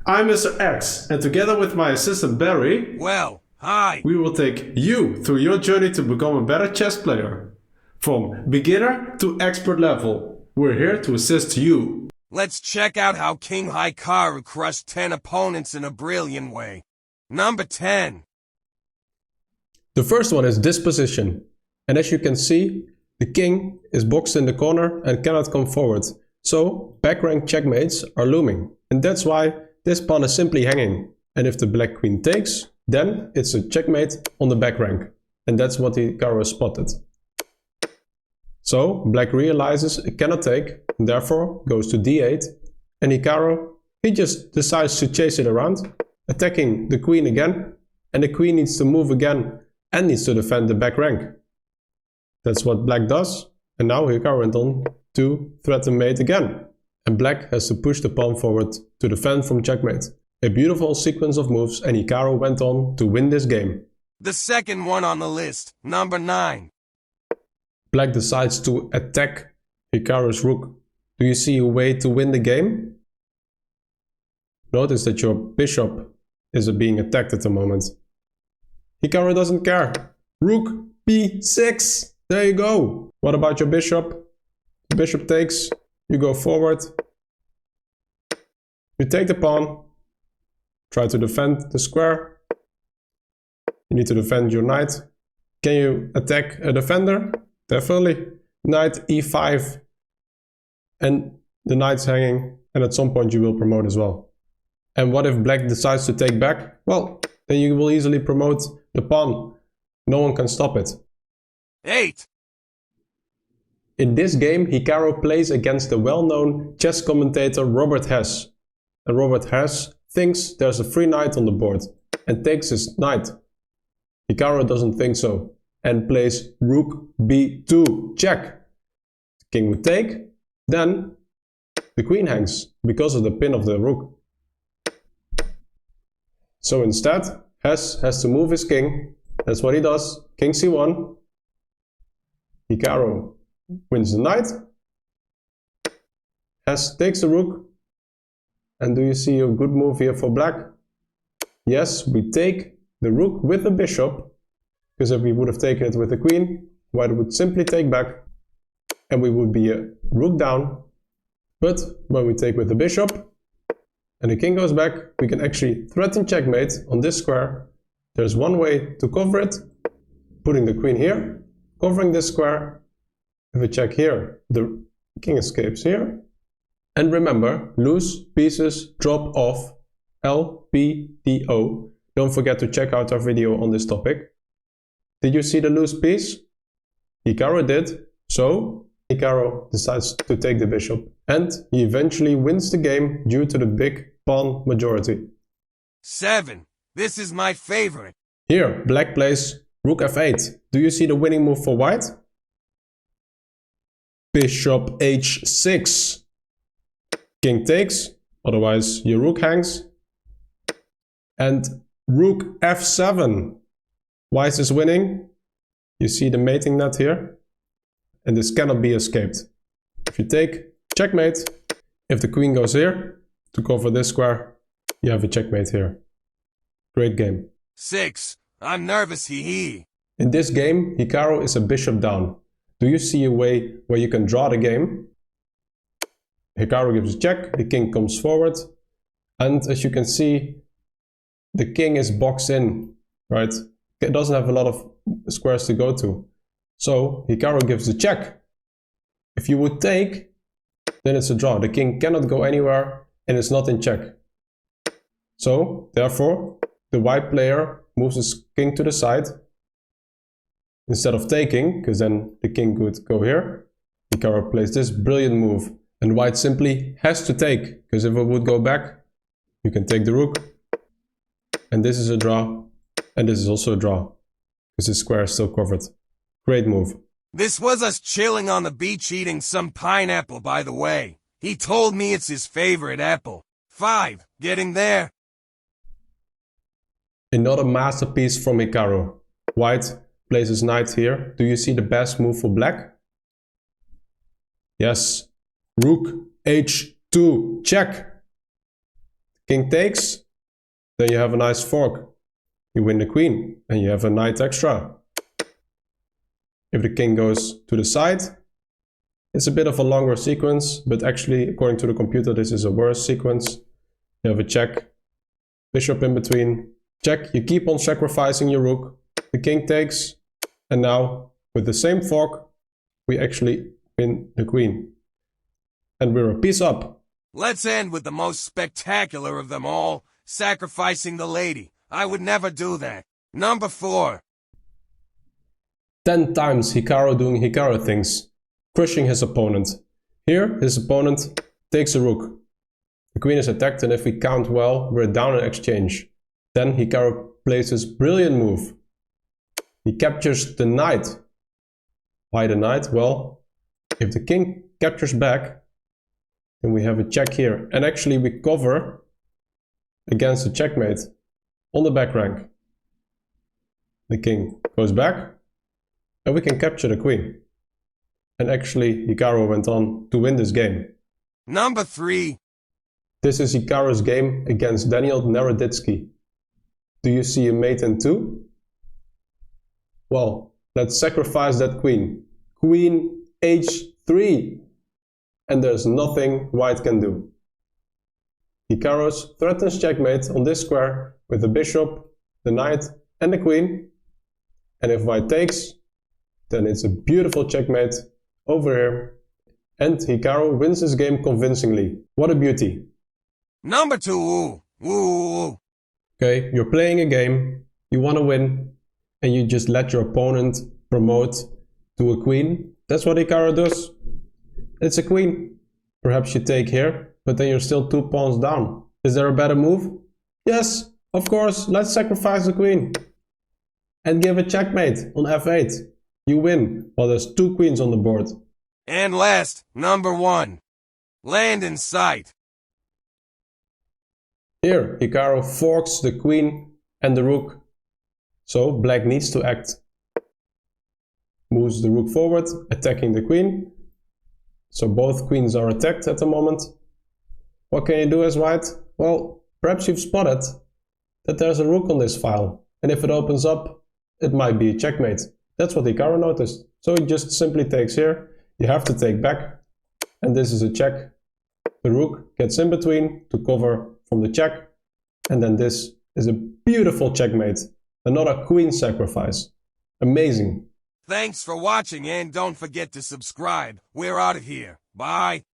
I'm Mr. X, and together with my assistant Barry, Well, hi. we will take you through your journey to become a better chess player. From beginner to expert level, we're here to assist you. Let's check out how King Hikaru crushed 10 opponents in a brilliant way. Number 10. The first one is disposition. And as you can see, the king is boxed in the corner and cannot come forward. So back rank checkmates are looming. And that's why this pawn is simply hanging. And if the black queen takes, then it's a checkmate on the back rank. And that's what Hikaru spotted. So black realizes it cannot take, and therefore goes to d8. And Hikaru, he just decides to chase it around, attacking the queen again. And the queen needs to move again and needs to defend the back rank. That's what black does. And now Hikaru went on to threaten mate again. And black has to push the pawn forward to defend from checkmate. A beautiful sequence of moves, and Hikaru went on to win this game. The second one on the list, number 9. Black decides to attack Hikaru's rook. Do you see a way to win the game? Notice that your bishop is being attacked at the moment. Hikaru doesn't care. Rook b6. There you go. What about your bishop? The bishop takes. You go forward. You take the pawn. Try to defend the square. You need to defend your knight. Can you attack a defender? Definitely. Knight e5. And the knight's hanging. And at some point you will promote as well. And what if black decides to take back? Well, then you will easily promote the pawn. No one can stop it. 8. In this game, Hikaru plays against the well-known chess commentator Robert Hess. And Robert Hess thinks there's a free knight on the board and takes his knight. Hikaru doesn't think so and plays rook b2, check. The king would take, then the queen hangs because of the pin of the rook. So instead, Hess has to move his king. That's what he does. King c1. Hikaru wins the knight. Hess takes the rook. And do you see a good move here for black? Yes, we take the rook with the bishop. Because if we would have taken it with the queen, white would simply take back. And we would be a rook down. But when we take with the bishop and the king goes back, we can actually threaten checkmate on this square. There's one way to cover it. Putting the queen here, covering this square. If we check here, the king escapes here. And remember, loose pieces drop off, LPDO. Don't forget to check out our video on this topic. Did you see the loose piece? Hikaru did. So Hikaru decides to take the bishop. And he eventually wins the game due to the big pawn majority. 7. This is my favorite. Here, black plays rook f8. Do you see the winning move for white? Bishop h6. King takes, otherwise your rook hangs. And rook f7. White is winning. You see the mating net here. And this cannot be escaped. If you take, checkmate. If the queen goes here, to cover this square, you have a checkmate here. Great game. 6. I'm nervous, hee. In this game, Hikaru is a bishop down. Do you see a way where you can draw the game? Hikaru gives a check, the king comes forward. And as you can see, the king is boxed in, right? It doesn't have a lot of squares to go to. So Hikaru gives a check. If you would take, then it's a draw. The king cannot go anywhere and it's not in check. So therefore, the white player moves his king to the side. Instead of taking, because then the king could go here. Hikaru plays this brilliant move. And white simply has to take, because if it would go back, you can take the rook. And this is a draw. And this is also a draw, because the square is still covered. Great move. This was us chilling on the beach eating some pineapple, by the way. He told me it's his favorite apple. 5. Getting there. Another masterpiece from Hikaru. White plays his knight here. Do you see the best move for black? Yes. Rook h2, check. King takes, then you have a nice fork. You win the queen, and you have a knight extra. If the king goes to the side, it's a bit of a longer sequence, but actually, according to the computer, this is a worse sequence. You have a check, bishop in between, check, you keep on sacrificing your rook, the king takes, and now, with the same fork, we actually win the queen. And we're a piece up. Let's end with the most spectacular of them all, sacrificing the lady. I would never do that. Number 4. 10 times Hikaru doing Hikaru things, crushing his opponent. Here, his opponent takes a rook. The queen is attacked, and if we count well, we're down in exchange. Then Hikaru plays his brilliant move. He captures the knight. Why the knight? Well, if the king captures back, then we have a check here. And actually we cover against a checkmate on the back rank. The king goes back, and we can capture the queen. And actually Hikaru went on to win this game. Number 3. This is Hikaru's game against Daniel Naroditsky. Do you see a mate in 2? Well, let's sacrifice that queen. Queen h3. And there's nothing white can do. Hikaru threatens checkmate on this square with the bishop, the knight and the queen. And if white takes, then it's a beautiful checkmate over here. And Hikaru wins this game convincingly. What a beauty. Number 2. Woo. Okay, you're playing a game, you want to win, and you just let your opponent promote to a queen. That's what Hikaru does. It's a queen. Perhaps you take here, but then you're still 2 pawns down. Is there a better move? Yes, of course, let's sacrifice the queen. And give a checkmate on f8. You win, while there's 2 queens on the board. And last, number 1. Land in sight. Here, Hikaru forks the queen and the rook. So, black needs to act. Moves the rook forward, attacking the queen. So both queens are attacked at the moment. What can you do as white? Well, perhaps you've spotted that there's a rook on this file. And if it opens up, it might be a checkmate. That's what Hikaru noticed. So he just simply takes here. You have to take back. And this is a check. The rook gets in between to cover from the check. And then this is a beautiful checkmate. Another queen sacrifice. Amazing. Thanks for watching, and don't forget to subscribe. We're out of here. Bye.